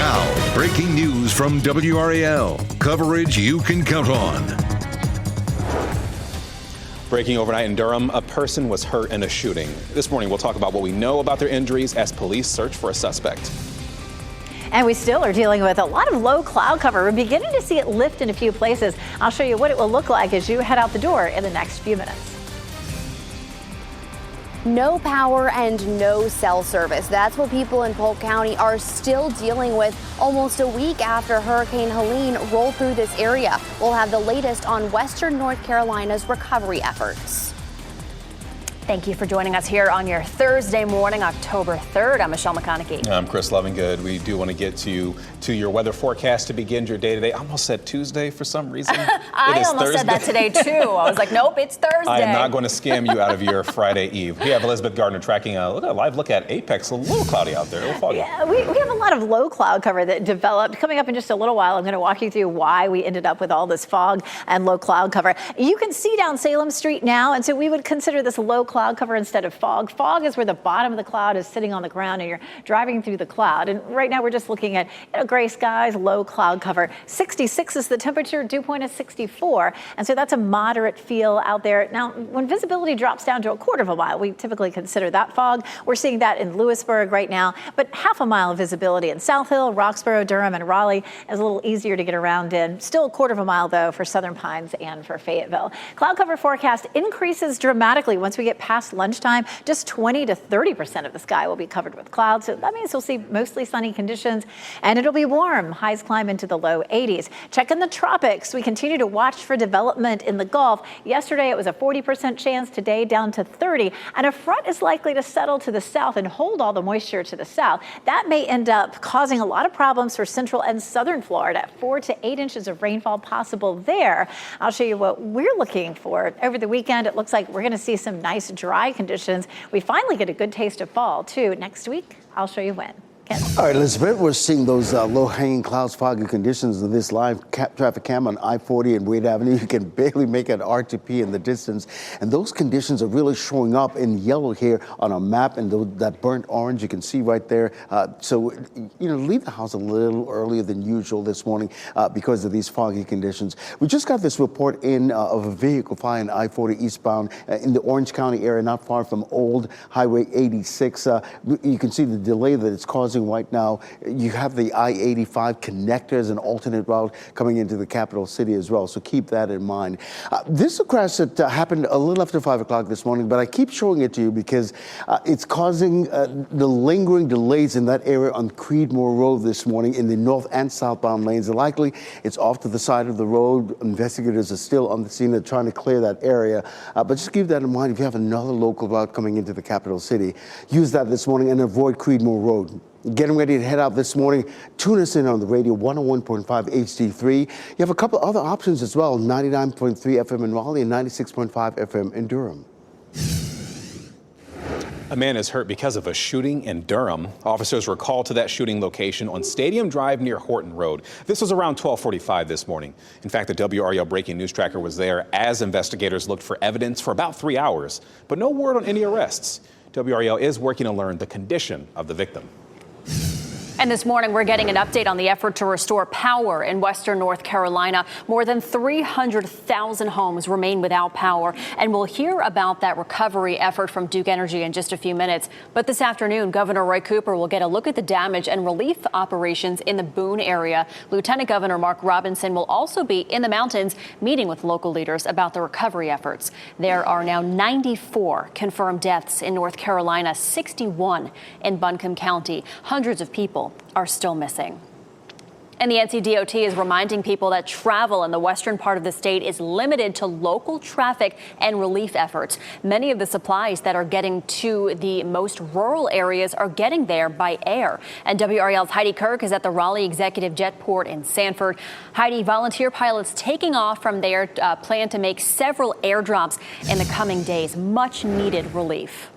Now, breaking news from WRAL. Coverage you can count on. Breaking overnight in Durham, a person was hurt in a shooting. This morning, we'll talk about what we know about their injuries as police search for a suspect. And we still are dealing with a lot of low cloud cover. We're beginning to see it lift in a few places. I'll show you what it will look like as you head out the door in the next few minutes. No power and no cell service. That's what people in Polk County are still dealing with almost a week after Hurricane Helene rolled through this area. We'll have the latest on Western North Carolina's recovery efforts. Thank you for joining us here on your Thursday morning, October 3rd. I'm Michelle McConaughey. I'm Chris Lovingood. We do want to get to your weather forecast to begin your day today. I almost said Tuesday for some reason. I almost said that today, too. I was like, nope, it's Thursday. I am not going to scam you out of your Friday Eve. We have Elizabeth Gardner tracking a live look at Apex. A little cloudy out there, a little foggy. Yeah, we have a lot of low cloud cover that developed. Coming up in just a little while, I'm going to walk you through why we ended up with all this fog and low cloud cover. You can see down Salem Street now, and so we would consider this low cloud cover instead of fog. Fog is where the bottom of the cloud is sitting on the ground and you're driving through the cloud. And right now we're just looking at gray skies, low cloud cover. 66 is the temperature, dew point is 64. And so that's a moderate feel out there. Now, when visibility drops down to a quarter of a mile, we typically consider that fog. We're seeing that in Lewisburg right now, but half a mile of visibility in South Hill, Roxborough, Durham, and Raleigh is a little easier to get around in. Still a quarter of a mile though for Southern Pines and for Fayetteville. Cloud cover forecast increases dramatically once we get past lunchtime. Just 20 to 30% of the sky will be covered with clouds. So that means we'll see mostly sunny conditions and it'll be warm. Highs climb into the low 80s. Check in the tropics. We continue to watch for development in the Gulf. Yesterday it was a 40% chance, today down to 30. And a front is likely to settle to the south and hold all the moisture to the south. That may end up causing a lot of problems for central and southern Florida. 4 to 8 inches of rainfall possible there. I'll show you what we're looking for. Over the weekend, it looks like we're going to see some nice dry conditions. We finally get a good taste of fall, too. Next week, I'll show you when. All right, Elizabeth, we're seeing those low-hanging clouds, foggy conditions of this live traffic cam on I-40 and Wade Avenue. You can barely make out RTP in the distance. And those conditions are really showing up in yellow here on our map, and that burnt orange you can see right there. So, leave the house a little earlier than usual this morning because of these foggy conditions. We just got this report in of a vehicle flying I-40 eastbound in the Orange County area, not far from Old Highway 86. You can see the delay that it's causing right now. You have the I-85 connector as an alternate route coming into the capital city as well, so keep that in mind. This is a crash that happened a little after 5 o'clock this morning, but I keep showing it to you because it's causing the lingering delays in that area on Creedmoor Road this morning in the north and southbound lanes. And likely it's off to the side of the road. Investigators are still on the scene. They're trying to clear that area. But just keep that in mind if you have another local route coming into the capital city. Use that this morning and avoid Creedmoor Road. Getting ready to head out this morning. Tune us in on the radio, 101.5 HD3. You have a couple other options as well, 99.3 FM in Raleigh and 96.5 FM in Durham. A man is hurt because of a shooting in Durham. Officers were called to that shooting location on Stadium Drive near Horton Road. This was around 12:45 this morning. In fact, the WRAL breaking news tracker was there as investigators looked for evidence for about 3 hours, but no word on any arrests. WRAL is working to learn the condition of the victim. And this morning, we're getting an update on the effort to restore power in Western North Carolina. More than 300,000 homes remain without power, and we'll hear about that recovery effort from Duke Energy in just a few minutes. But this afternoon, Governor Roy Cooper will get a look at the damage and relief operations in the Boone area. Lieutenant Governor Mark Robinson will also be in the mountains meeting with local leaders about the recovery efforts. There are now 94 confirmed deaths in North Carolina, 61 in Buncombe County. Hundreds of people are still missing. And the NCDOT is reminding people that travel in the western part of the state is limited to local traffic and relief efforts. Many of the supplies that are getting to the most rural areas are getting there by air. And WRAL's Heidi Kirk is at the Raleigh Executive Jetport in Sanford. Heidi, volunteer pilots taking off from there plan to make several airdrops in the coming days. Much needed relief.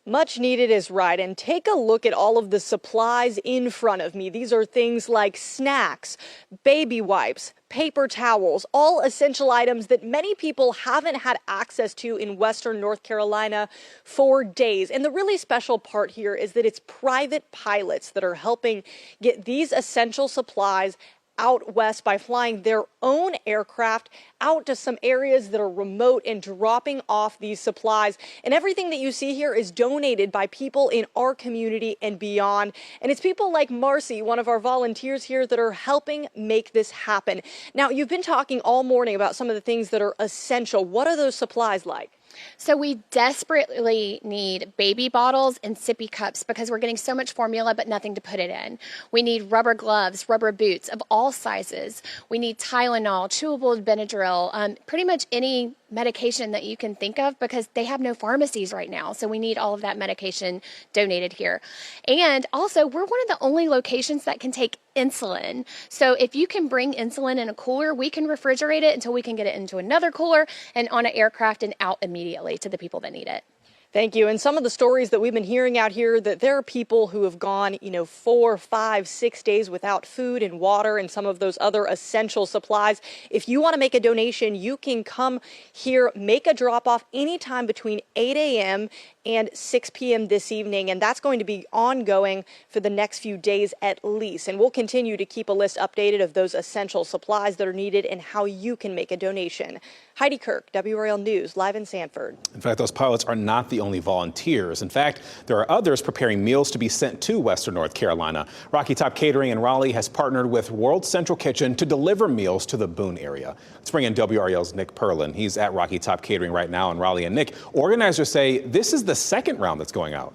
Much needed is right. And take a look at all of the supplies in front of me. These are things like snacks, baby wipes, paper towels, all essential items that many people haven't had access to in Western North Carolina for days. And the really special part here is that it's private pilots that are helping get these essential supplies out west by flying their own aircraft out to some areas that are remote and dropping off these supplies. And everything that you see here is donated by people in our community and beyond. And it's people like Marcy, one of our volunteers here, that are helping make this happen. Now, you've been talking all morning about some of the things that are essential. What are those supplies like? So we desperately need baby bottles and sippy cups because we're getting so much formula but nothing to put it in. We need rubber gloves, rubber boots of all sizes. We need Tylenol, chewable Benadryl, pretty much any medication that you can think of because they have no pharmacies right now. So we need all of that medication donated here. And also, we're one of the only locations that can take insulin. So if you can bring insulin in a cooler, we can refrigerate it until we can get it into another cooler and on an aircraft and out immediately to the people that need it. Thank you. And some of the stories that we've been hearing out here, that there are people who have gone, 4, 5, 6 days without food and water and some of those other essential supplies. If you want to make a donation, you can come here, make a drop off anytime between 8 a.m. and 6 p.m. this evening. And that's going to be ongoing for the next few days at least. And we'll continue to keep a list updated of those essential supplies that are needed and how you can make a donation. Heidi Kirk, WRAL News, live in Sanford. In fact, those pilots are not the only volunteers. In fact, there are others preparing meals to be sent to Western North Carolina. Rocky Top Catering in Raleigh has partnered with World Central Kitchen to deliver meals to the Boone area. Let's bring in WRAL's Nick Perlin. He's at Rocky Top Catering right now in Raleigh. And Nick, organizers say this is the second round that's going out.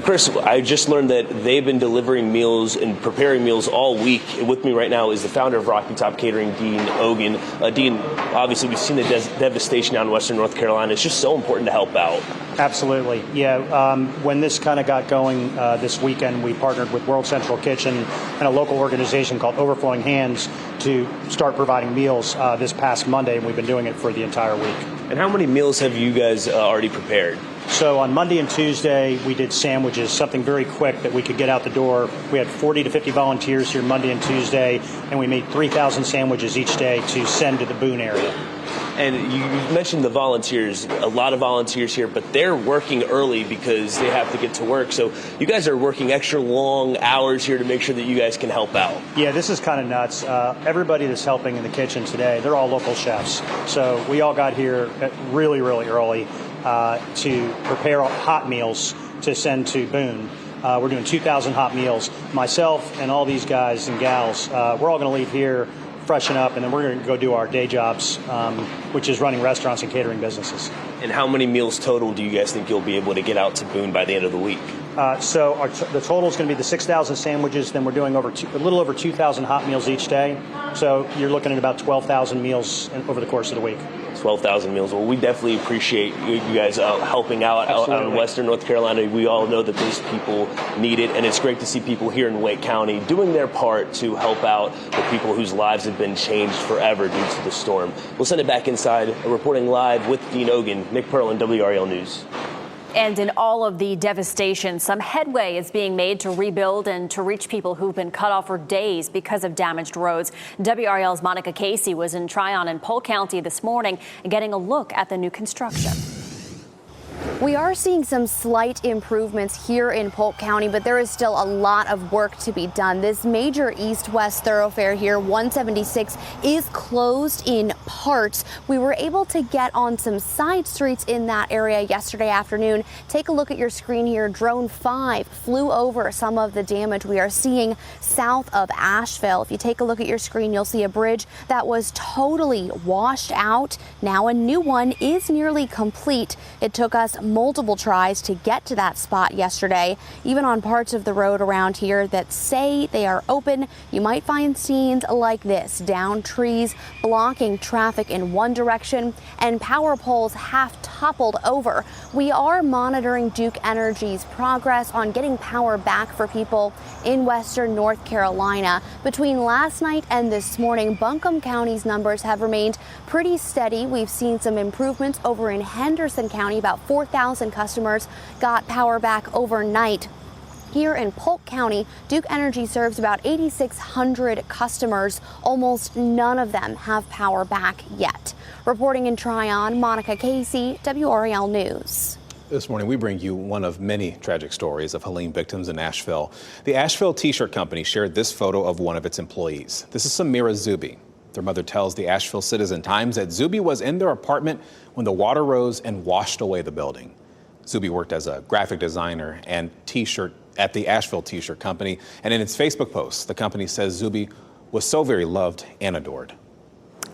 Chris, I just learned that they've been delivering meals and preparing meals all week. With me right now is the founder of Rocky Top Catering, Dean Ogan. Dean, obviously we've seen the devastation down in Western North Carolina. It's just so important to help out. Absolutely. Yeah. When this kind of got going this weekend, we partnered with World Central Kitchen and a local organization called Overflowing Hands to start providing meals this past Monday, and we've been doing it for the entire week. And how many meals have you guys already prepared? So on Monday and Tuesday, we did sandwiches, something very quick that we could get out the door. We had 40 to 50 volunteers here Monday and Tuesday, and we made 3,000 sandwiches each day to send to the Boone area. And you mentioned the volunteers, a lot of volunteers here, but they're working early because they have to get to work. So you guys are working extra long hours here to make sure that you guys can help out. Yeah, this is kind of nuts. Everybody that's helping in the kitchen today, they're all local chefs. So we all got here really, really early to prepare hot meals to send to Boone. We're doing 2,000 hot meals. Myself and all these guys and gals, we're all going to leave here, freshen up, and then we're going to go do our day jobs, which is running restaurants and catering businesses. And how many meals total do you guys think you'll be able to get out to Boone by the end of the week? So the total is going to be the 6,000 sandwiches. Then we're doing a little over 2,000 hot meals each day. So you're looking at about 12,000 meals over the course of the week. 12,000 meals. Well, we definitely appreciate you guys helping out in Western North Carolina. We all know that these people need it, and it's great to see people here in Wake County doing their part to help out the people whose lives have been changed forever due to the storm. We'll send it back inside. Reporting live with Dean Ogan, Nick Perlin, WRAL News. And in all of the devastation, some headway is being made to rebuild and to reach people who've been cut off for days because of damaged roads. WRAL's Monica Casey was in Tryon and Polk County this morning getting a look at the new construction. We are seeing some slight improvements here in Polk County, but there is still a lot of work to be done. This major east-west thoroughfare here, 176, is closed in parts. We were able to get on some side streets in that area yesterday afternoon. Take a look at your screen here. Drone 5 flew over some of the damage we are seeing south of Asheville. If you take a look at your screen, you'll see a bridge that was totally washed out. Now a new one is nearly complete. It took us multiple tries to get to that spot yesterday. Even on parts of the road around here that say they are open, you might find scenes like this: downed trees blocking traffic in one direction and power poles half toppled over. We are monitoring Duke Energy's progress on getting power back for people in western North Carolina. Between last night and this morning, Buncombe County's numbers have remained pretty steady. We've seen some improvements over in Henderson County. About 4,000 customers got power back overnight. Here in Polk County, Duke Energy serves about 8,600 customers. Almost none of them have power back yet. Reporting in Tryon, Monica Casey, WRAL News. This morning, we bring you one of many tragic stories of Helene victims in Asheville. The Asheville T-shirt company shared this photo of one of its employees. This is Samira Zuby. Their mother tells the Asheville Citizen-Times that Zuby was in their apartment when the water rose and washed away the building. Zuby worked as a graphic designer and T-shirt at the Asheville T-shirt company, and in its Facebook post, the company says Zuby was so very loved and adored.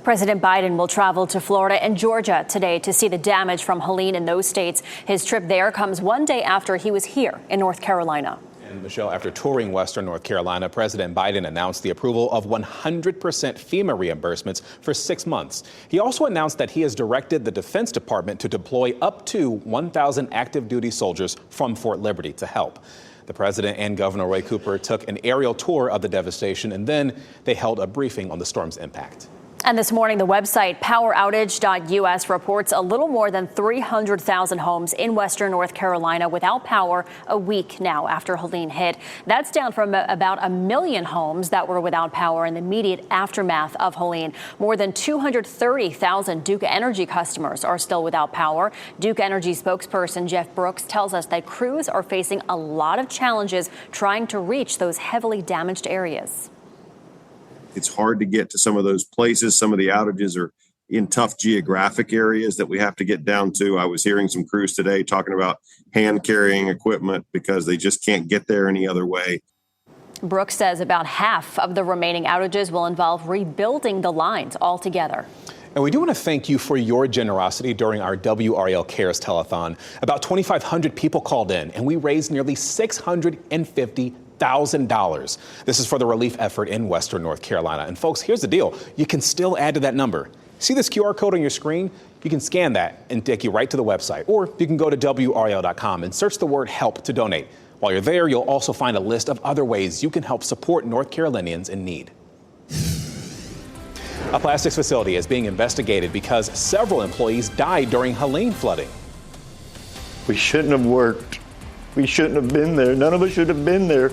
President Biden will travel to Florida and Georgia today to see the damage from Helene in those states. His trip there comes one day after he was here in North Carolina. And Michelle, after touring Western North Carolina, President Biden announced the approval of 100% FEMA reimbursements for 6 months. He also announced that he has directed the Defense Department to deploy up to 1,000 active duty soldiers from Fort Liberty to help. The president and Governor Roy Cooper took an aerial tour of the devastation, and then they held a briefing on the storm's impact. And this morning, the website poweroutage.us reports a little more than 300,000 homes in western North Carolina without power a week now after Helene hit. That's down from about 1 million homes that were without power in the immediate aftermath of Helene. More than 230,000 Duke Energy customers are still without power. Duke Energy spokesperson Jeff Brooks tells us that crews are facing a lot of challenges trying to reach those heavily damaged areas. It's hard to get to some of those places. Some of the outages are in tough geographic areas that we have to get down to. I was hearing some crews today talking about hand carrying equipment because they just can't get there any other way. Brooks says about half of the remaining outages will involve rebuilding the lines altogether. And we do want to thank you for your generosity during our WRAL Cares Telethon. About 2,500 people called in, and we raised nearly $650,000. This is for the relief effort in Western North Carolina. And folks, here's the deal. You can still add to that number. See this QR code on your screen? You can scan that and take you right to the website. Or you can go to WRAL.com and search the word help to donate. While you're there, you'll also find a list of other ways you can help support North Carolinians in need. A plastics facility is being investigated because several employees died during Helene flooding. We shouldn't have worked. We shouldn't have been there. None of us should have been there.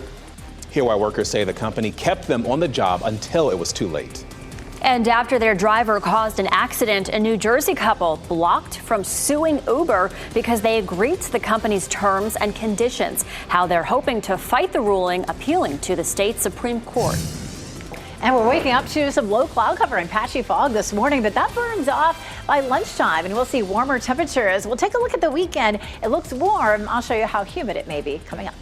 Here, why workers say the company kept them on the job until it was too late. And after their driver caused an accident, a New Jersey couple blocked from suing Uber because they agreed to the company's terms and conditions. How they're hoping to fight the ruling, appealing to the state Supreme Court. And we're waking up to some low cloud cover and patchy fog this morning, but that burns off by lunchtime and we'll see warmer temperatures. We'll take a look at the weekend. It looks warm. I'll show you how humid it may be coming up.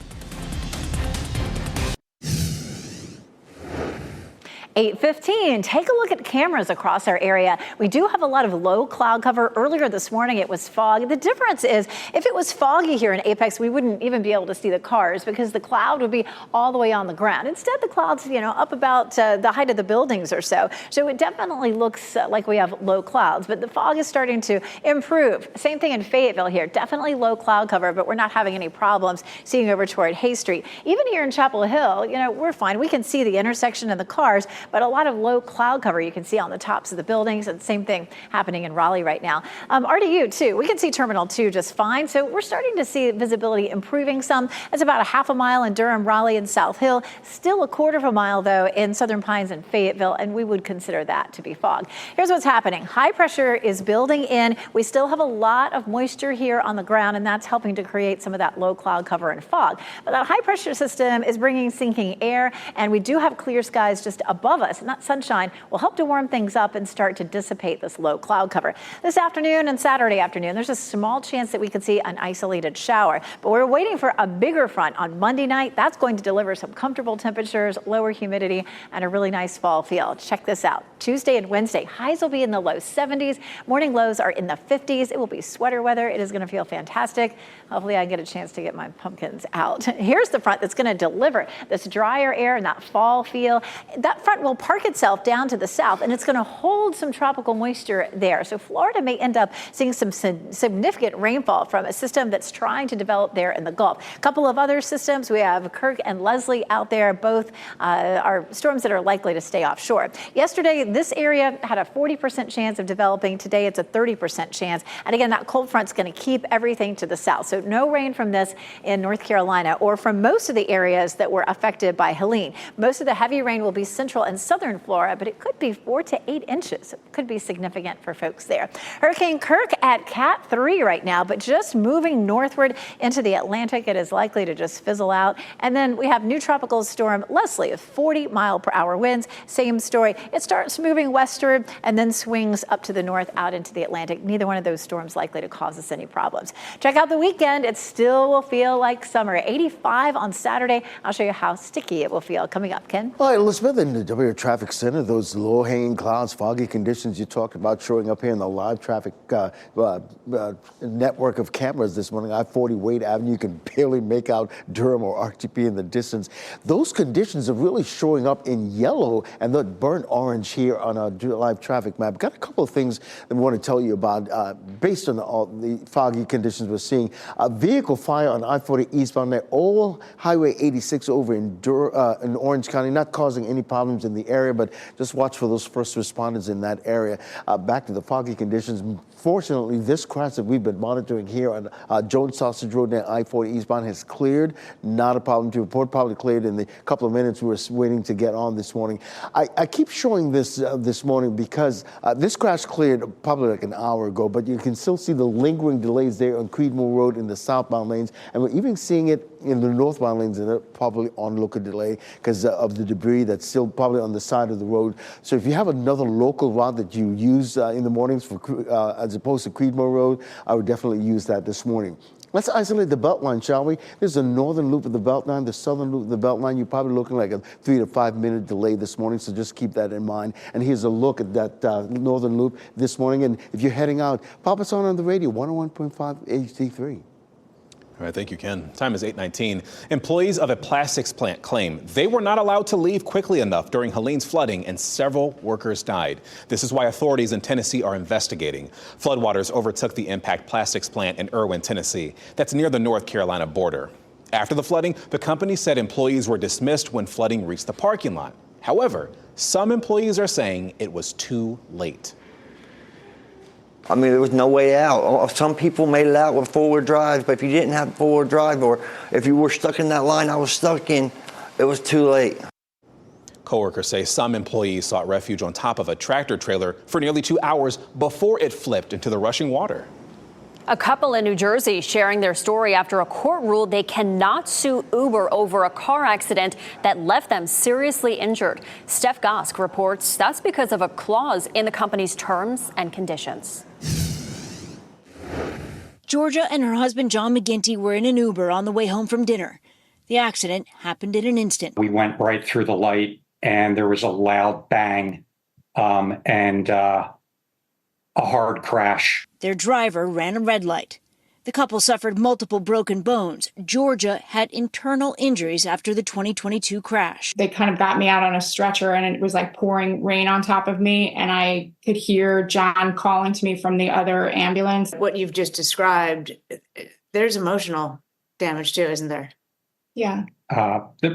8:15. Take a look at cameras across our area. We do have a lot of low cloud cover. Earlier this morning, it was fog. The difference is if it was foggy here in Apex, we wouldn't even be able to see the cars because the cloud would be all the way on the ground. Instead, the clouds, up about the height of the buildings or so. So it definitely looks like we have low clouds, but the fog is starting to improve. Same thing in Fayetteville here. Definitely low cloud cover, but we're not having any problems seeing over toward Hay Street. Even here in Chapel Hill, we're fine. We can see the intersection and the cars, but a lot of low cloud cover you can see on the tops of the buildings, and same thing happening in Raleigh right now. RDU too, we can see Terminal 2 just fine. So we're starting to see visibility improving some. It's about a half a mile in Durham, Raleigh, and South Hill. Still a quarter of a mile though in Southern Pines and Fayetteville, and we would consider that to be fog. Here's what's happening. High pressure is building in. We still have a lot of moisture here on the ground, and that's helping to create some of that low cloud cover and fog. But that high pressure system is bringing sinking air, and we do have clear skies just above us, and that sunshine will help to warm things up and start to dissipate this low cloud cover. This afternoon and Saturday afternoon, there's a small chance that we could see an isolated shower, but we're waiting for a bigger front on Monday night. That's going to deliver some comfortable temperatures, lower humidity, and a really nice fall feel. Check this out. Tuesday and Wednesday, highs will be in the low 70s. Morning lows are in the 50s. It will be sweater weather. It is going to feel fantastic. Hopefully I get a chance to get my pumpkins out. Here's the front that's going to deliver this drier air and that fall feel. That front front will park itself down to the south, and it's going to hold some tropical moisture there. So Florida may end up seeing some significant rainfall from a system that's trying to develop there in the Gulf. A couple of other systems, we have Kirk and Leslie out there. Both are storms that are likely to stay offshore. Yesterday, this area had a 40% chance of developing. Today, it's a 30% chance. And again, that cold front's going to keep everything to the south. So no rain from this in North Carolina or from most of the areas that were affected by Helene. Most of the heavy rain will be central and southern Florida, but it could be 4 to 8 inches. It could be significant for folks there. Hurricane Kirk at Cat 3 right now, but just moving northward into the Atlantic. It is likely to just fizzle out. And then we have new tropical storm Leslie of 40-mile-per-hour winds. Same story. It starts moving westward and then swings up to the north out into the Atlantic. Neither one of those storms likely to cause us any problems. Check out the weekend. It still will feel like summer. 85 on Saturday. I'll show you how sticky it will feel coming up. Ken? All right, Elizabeth, in the WRAL Traffic Center, those low-hanging clouds, foggy conditions you talked about showing up here in the live traffic network of cameras this morning. I-40 Wade Avenue, you can barely make out Durham or RTP in the distance. Those conditions are really showing up in yellow and the burnt orange here on our live traffic map. Got a couple of things that we want to tell you about based on all the foggy conditions we're seeing. A vehicle fire on I-40 eastbound there, all Highway 86 over in Orange County, not causing any problems in the area, but just watch for those first responders in that area. Back to the foggy conditions. Fortunately, this crash that we've been monitoring here on Jones Sausage Road near I-40 eastbound has cleared. Not a problem to report. Probably cleared in the couple of minutes we were waiting to get on this morning. I keep showing this this morning because this crash cleared probably like an hour ago, but you can still see the lingering delays there on Creedmoor Road in the southbound lanes, and we're even seeing it in the northbound lanes, and they're probably on local delay because of the debris that's still probably on the side of the road. So if you have another local route that you use in the mornings for as opposed to Creedmoor Road, I would definitely use that this morning. Let's isolate the Beltline, shall we? There's the northern loop of the Beltline, the southern loop of the Beltline. You're probably looking like a 3 to 5 minute delay this morning, so just keep that in mind. And here's a look at that northern loop this morning. And if you're heading out, pop us on the radio, 101.5 HD3. All right, thank you, Ken. Time is 8:19. Employees of a plastics plant claim they were not allowed to leave quickly enough during Helene's flooding, and several workers died. This is why authorities in Tennessee are investigating. Floodwaters overtook the Impact Plastics plant in Irwin, Tennessee. That's near the North Carolina border. After the flooding, the company said employees were dismissed when flooding reached the parking lot. However, some employees are saying it was too late. I mean, there was no way out. Some people made it out with four-wheel drives, but if you didn't have four-wheel drive or if you were stuck in that line I was stuck in, it was too late. Coworkers say some employees sought refuge on top of a tractor trailer for nearly 2 hours before it flipped into the rushing water. A couple in New Jersey sharing their story after a court ruled they cannot sue Uber over a car accident that left them seriously injured. Steph Gosk reports that's because of a clause in the company's terms and conditions. Georgia and her husband John McGinty were in an Uber on the way home from dinner. The accident happened in an instant. We went right through the light and there was a loud bang and a hard crash. Their driver ran a red light. The couple suffered multiple broken bones. Georgia had internal injuries after the 2022 crash. They kind of got me out on a stretcher and it was like pouring rain on top of me. And I could hear John calling to me from the other ambulance. What you've just described, there's emotional damage too, isn't there? Yeah.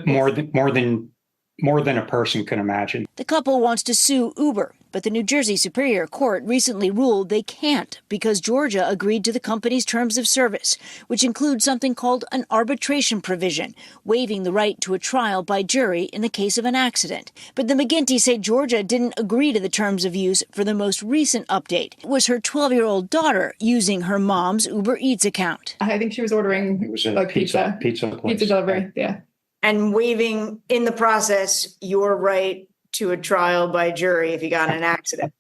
More than a person can imagine. The couple wants to sue Uber, but the New Jersey Superior Court recently ruled they can't because Georgia agreed to the company's terms of service, which include something called an arbitration provision, waiving the right to a trial by jury in the case of an accident. But the McGinty say Georgia didn't agree to the terms of use for the most recent update. It was her 12-year-old daughter using her mom's Uber Eats account. I think she was ordering pizza delivery. Yeah. And waiving in the process your right to a trial by jury if you got in an accident.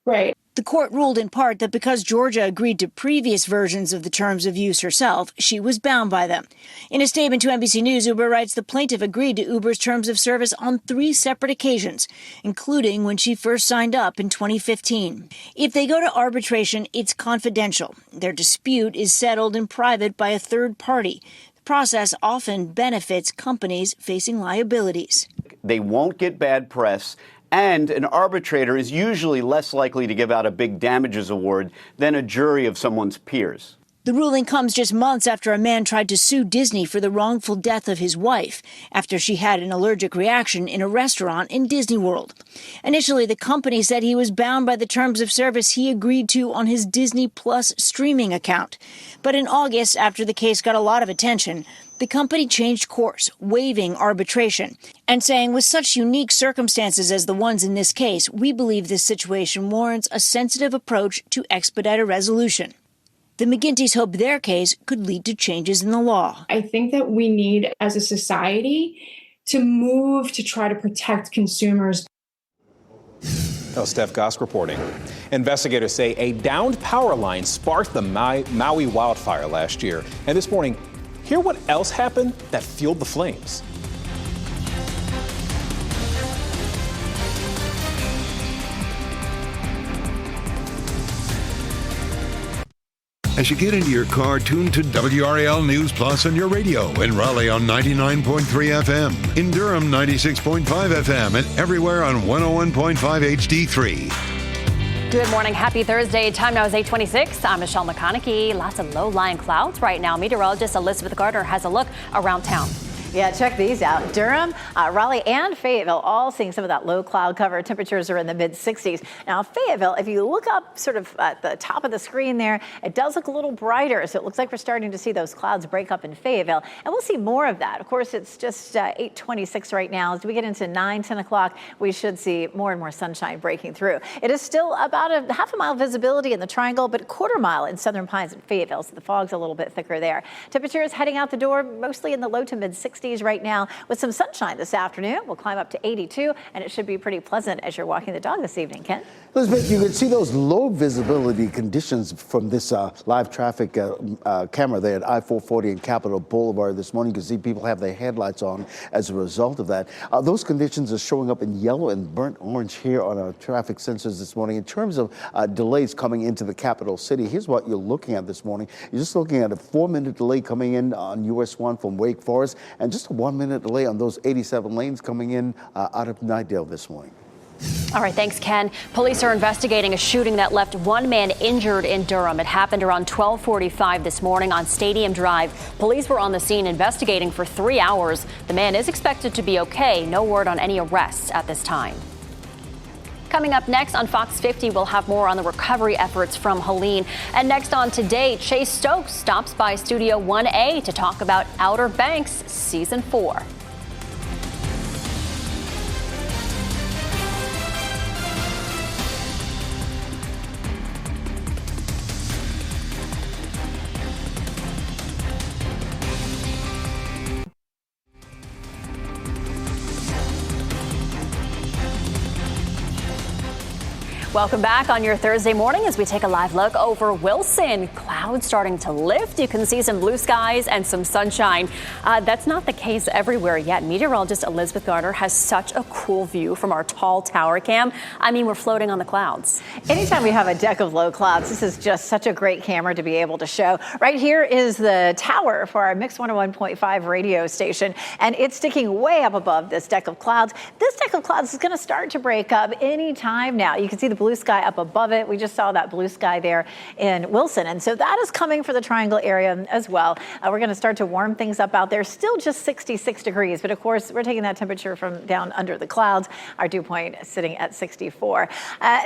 Right. The court ruled in part that because Georgia agreed to previous versions of the terms of use herself, she was bound by them. In a statement to NBC News, Uber writes the plaintiff agreed to Uber's terms of service on 3 separate occasions, including when she first signed up in 2015. If they go to arbitration, it's confidential. Their dispute is settled in private by a third party. The process often benefits companies facing liabilities. they won't get bad press, and an arbitrator is usually less likely to give out a big damages award than a jury of someone's peers. The ruling comes just months after a man tried to sue Disney for the wrongful death of his wife after she had an allergic reaction in a restaurant in Disney World. Initially, the company said he was bound by the terms of service he agreed to on his Disney Plus streaming account. But in August, after the case got a lot of attention, the company changed course, waiving arbitration and saying, with such unique circumstances as the ones in this case, we believe this situation warrants a sensitive approach to expedite a resolution. The McGinty's hope their case could lead to changes in the law. I think that we need, as a society, to move to try to protect consumers. Steph Gosk reporting. Investigators say a downed power line sparked the Maui wildfire last year. And this morning, hear what else happened that fueled the flames. As you get into your car, tune to WRAL News Plus on your radio. In Raleigh on 99.3 FM. In Durham, 96.5 FM. And everywhere on 101.5 HD3. Good morning. Happy Thursday. Time now is 8:26. I'm Michelle McConaughey. Lots of low-lying clouds right now. Meteorologist Elizabeth Gardner has a look around town. Yeah, check these out. Durham, Raleigh, and Fayetteville all seeing some of that low cloud cover. Temperatures are in the mid-60s. Now, Fayetteville, if you look up sort of at the top of the screen there, it does look a little brighter. So it looks like we're starting to see those clouds break up in Fayetteville. And we'll see more of that. Of course, it's just 8:26 right now. As we get into 9, 10 o'clock, we should see more and more sunshine breaking through. It is still about a half a mile visibility in the triangle, but quarter mile in Southern Pines and Fayetteville. So the fog's a little bit thicker there. Temperatures heading out the door, mostly in the low to mid-60s right now with some sunshine this afternoon. We'll climb up to 82, and it should be pretty pleasant as you're walking the dog this evening. Ken? Elizabeth, you can see those low visibility conditions from this live traffic camera there at I-440 and Capitol Boulevard this morning. You can see people have their headlights on as a result of that. Those conditions are showing up in yellow and burnt orange here on our traffic sensors this morning. In terms of delays coming into the capital city, here's what you're looking at this morning. You're just looking at a 4-minute delay coming in on US 1 from Wake Forest, and just a 1-minute delay on those 87 lanes coming in out of Nightdale this morning. All right, thanks, Ken. Police are investigating a shooting that left one man injured in Durham. It happened around 12:45 this morning on Stadium Drive. Police were on the scene investigating for 3 hours. The man is expected to be okay. No word on any arrests at this time. Coming up next on Fox 50, we'll have more on the recovery efforts from Helene. And next on Today, Chase Stokes stops by Studio 1A to talk about Outer Banks Season 4. Welcome back on your Thursday morning as we take a live look over Wilson. Clouds starting to lift. You can see some blue skies and some sunshine. That's not the case everywhere yet. Meteorologist Elizabeth Gardner has such a cool view from our tall tower cam. I mean, we're floating on the clouds. Anytime we have a deck of low clouds, this is just such a great camera to be able to show. Right here is the tower for our Mix 101.5 radio station, and it's sticking way up above this deck of clouds. This deck of clouds is going to start to break up any time now. You can see the blue sky up above it. We just saw that blue sky there in Wilson. And so that is coming for the triangle area as well. We're going to start to warm things up out there. Still just 66 degrees. But of course, we're taking that temperature from down under the clouds. Our dew point sitting at 64.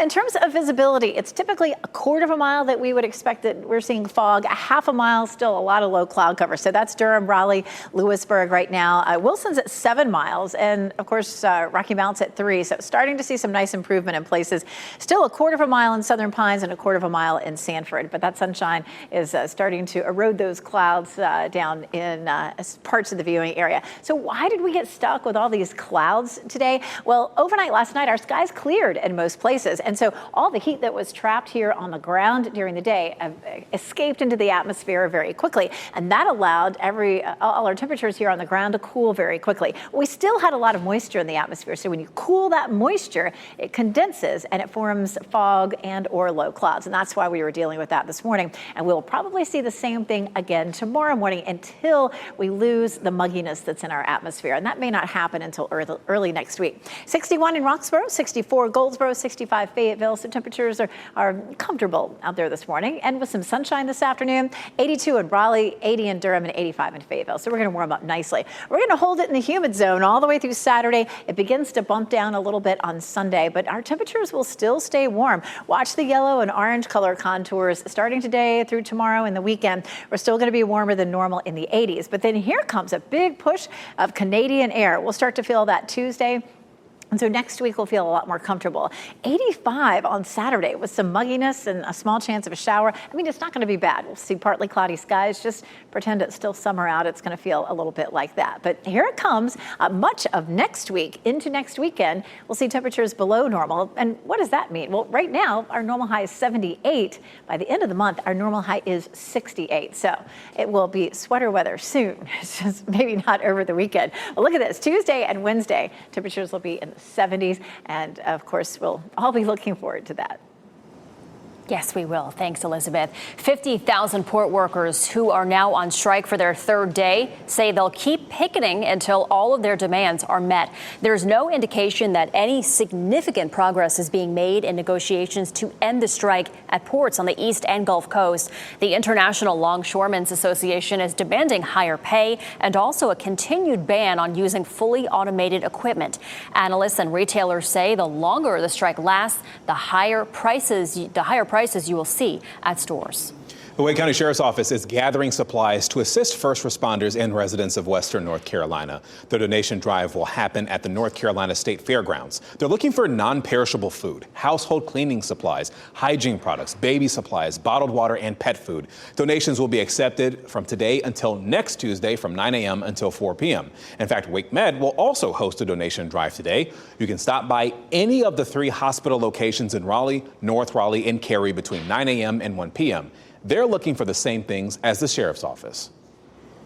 In terms of visibility, it's typically a quarter of a mile that we would expect that we're seeing fog. A half a mile, still a lot of low cloud cover. So that's Durham, Raleigh, Lewisburg right now. Wilson's at 7 miles. And of course, Rocky Mount's at 3. So starting to see some nice improvement in places. Still a quarter of a mile in Southern Pines and a quarter of a mile in Sanford. But that sunshine is starting to erode those clouds down in parts of the viewing area. So why did we get stuck with all these clouds today? Well, overnight last night, our skies cleared in most places. And so all the heat that was trapped here on the ground during the day escaped into the atmosphere very quickly. And that allowed all our temperatures here on the ground to cool very quickly. We still had a lot of moisture in the atmosphere. So when you cool that moisture, it condenses and it forms fog and or low clouds. And that's why we were dealing with that this morning. And we'll probably see the same thing again tomorrow morning until we lose the mugginess that's in our atmosphere. And that may not happen until early next week. 61 in Roxborough, 64 Goldsboro, 65 Fayetteville. So temperatures are comfortable out there this morning, and with some sunshine this afternoon. 82 in Raleigh, 80 in Durham, and 85 in Fayetteville. So we're going to warm up nicely. We're going to hold it in the humid zone all the way through Saturday. It begins to bump down a little bit on Sunday, but our temperatures will still stay warm. Watch the yellow and orange color contours starting today through tomorrow and the weekend. We're still going to be warmer than normal in the 80s. But then here comes a big push of Canadian air. We'll start to feel that Tuesday. And so next week we'll feel a lot more comfortable. 85 on Saturday with some mugginess and a small chance of a shower. I mean, it's not going to be bad. We'll see partly cloudy skies. Just pretend it's still summer out. It's going to feel a little bit like that. But here it comes. Much of next week into next weekend, we'll see temperatures below normal. And what does that mean? Well, right now, our normal high is 78. By the end of the month, our normal high is 68. So it will be sweater weather soon. It's just maybe not over the weekend. Well, look at this. Tuesday and Wednesday, temperatures will be in the 70s. And of course, we'll all be looking forward to that. Yes, we will. Thanks, Elizabeth. 50,000 port workers who are now on strike for their third day say they'll keep picketing until all of their demands are met. There's no indication that any significant progress is being made in negotiations to end the strike at ports on the East and Gulf Coast. The International Longshoremen's Association is demanding higher pay and also a continued ban on using fully automated equipment. Analysts and retailers say the longer the strike lasts, the higher prices you will see at stores. The Wake County Sheriff's Office is gathering supplies to assist first responders and residents of Western North Carolina. The donation drive will happen at the North Carolina State Fairgrounds. They're looking for non-perishable food, household cleaning supplies, hygiene products, baby supplies, bottled water, and pet food. Donations will be accepted from today until next Tuesday from 9 a.m. until 4 p.m. In fact, Wake Med will also host a donation drive today. You can stop by any of the 3 hospital locations in Raleigh, North Raleigh, and Cary between 9 a.m. and 1 p.m. They're looking for the same things as the sheriff's office.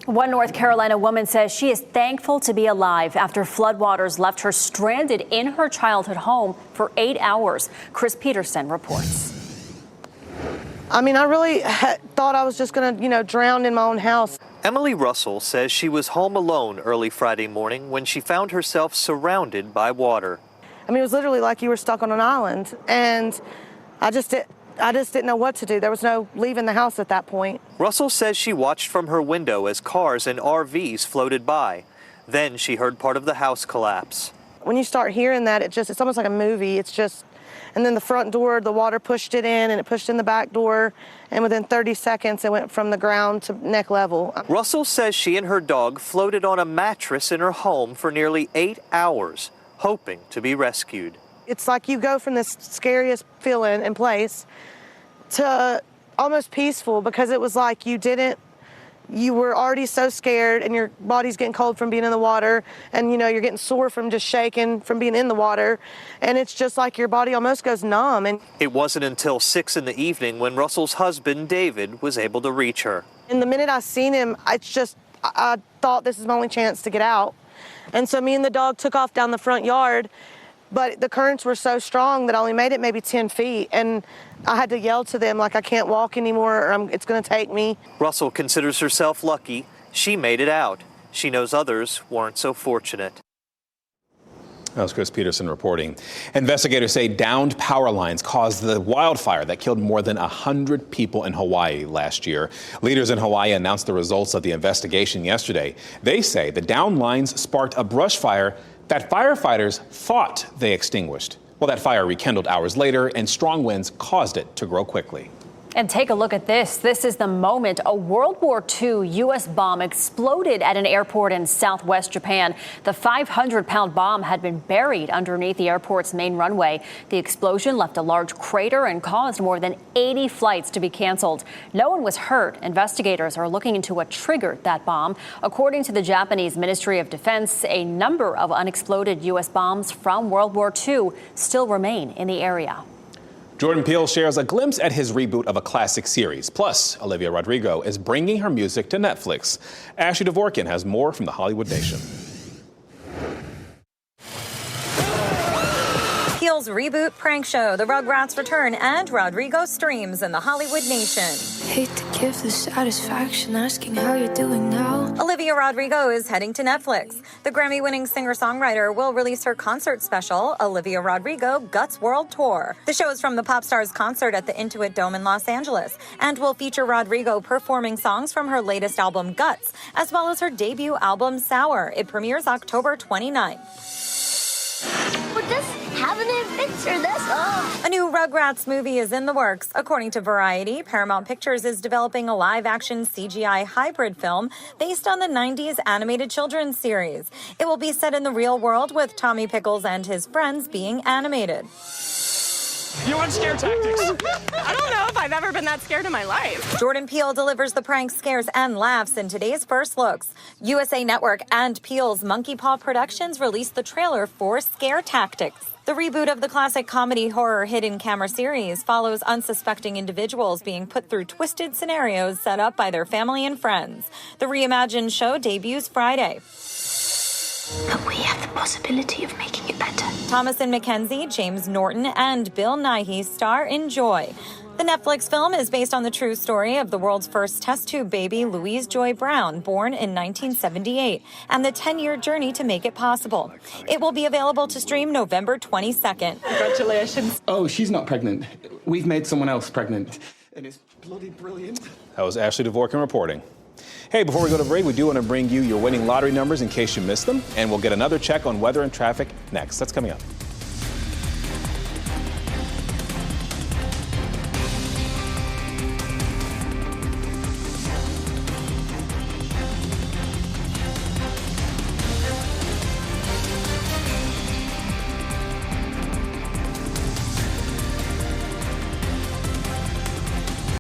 One North Carolina woman says she is thankful to be alive after floodwaters left her stranded in her childhood home for 8 hours. Chris Peterson reports. I mean, I really thought I was just going to, drown in my own house. Emily Russell says she was home alone early Friday morning when she found herself surrounded by water. I mean, it was literally like you were stuck on an island, and I just didn't know what to do. There was no leaving the house at that point. Russell says she watched from her window as cars and RVs floated by. Then she heard part of the house collapse. When you start hearing that, it's almost like a movie. And then the front door, the water pushed it in, and it pushed in the back door. And within 30 seconds, it went from the ground to neck level. Russell says she and her dog floated on a mattress in her home for nearly 8 hours, hoping to be rescued. It's like you go from this scariest feeling and place to almost peaceful, because it was like you were already so scared, and your body's getting cold from being in the water, and you're getting sore from just shaking from being in the water, and it's just like your body almost goes numb. And it wasn't until 6 in the evening when Russell's husband, David, was able to reach her. And the minute I seen him, I thought this is my only chance to get out. And so me and the dog took off down the front yard. But the currents were so strong that I only made it maybe 10 feet. And I had to yell to them like, I can't walk anymore, or it's going to take me. Russell considers herself lucky. She made it out. She knows others weren't so fortunate. That was Chris Peterson reporting. Investigators say downed power lines caused the wildfire that killed more than 100 people in Hawaii last year. Leaders in Hawaii announced the results of the investigation yesterday. They say the downed lines sparked a brush fire that firefighters thought they extinguished. Well, that fire rekindled hours later, and strong winds caused it to grow quickly. And take a look at this. This is the moment a World War II U.S. bomb exploded at an airport in southwest Japan. The 500-pound bomb had been buried underneath the airport's main runway. The explosion left a large crater and caused more than 80 flights to be canceled. No one was hurt. Investigators are looking into what triggered that bomb. According to the Japanese Ministry of Defense, a number of unexploded U.S. bombs from World War II still remain in the area. Jordan Peele shares a glimpse at his reboot of a classic series. Plus, Olivia Rodrigo is bringing her music to Netflix. Ashley Dvorkin has more from the Hollywood Nation. Peele's reboot prank show, The Rugrats Return, and Rodrigo streams in the Hollywood Nation. give the satisfaction asking how you're doing now. Olivia Rodrigo is heading to Netflix. The Grammy-winning singer-songwriter will release her concert special, Olivia Rodrigo Guts World Tour. The show is from the pop star's concert at the Intuit Dome in Los Angeles and will feature Rodrigo performing songs from her latest album, Guts, as well as her debut album, Sour. It premieres October 29th. Would this have an adventure this A new Rugrats movie is in the works. According to Variety, Paramount Pictures is developing a live-action CGI hybrid film based on the 90s animated children's series. It will be set in the real world with Tommy Pickles and his friends being animated. You want scare tactics? I don't know if I've ever been that scared in my life. Jordan Peele delivers the pranks, scares, and laughs in today's First Looks. USA Network and Peele's Monkey Paw Productions released the trailer for Scare Tactics. The reboot of the classic comedy horror hidden camera series follows unsuspecting individuals being put through twisted scenarios set up by their family and friends. The reimagined show debuts Friday. But we have the possibility of making it better. Thomasin McKenzie, James Norton, and Bill Nighy star in Joy. The Netflix film is based on the true story of the world's first test tube baby, Louise Joy Brown, born in 1978, and the 10-year journey to make it possible. It will be available to stream November 22nd. Congratulations. Oh, she's not pregnant. We've made someone else pregnant. And it's bloody brilliant. That was Ashley Dvorkin reporting. Hey, before we go to break, we do want to bring you your winning lottery numbers in case you missed them, and we'll get another check on weather and traffic next. That's coming up.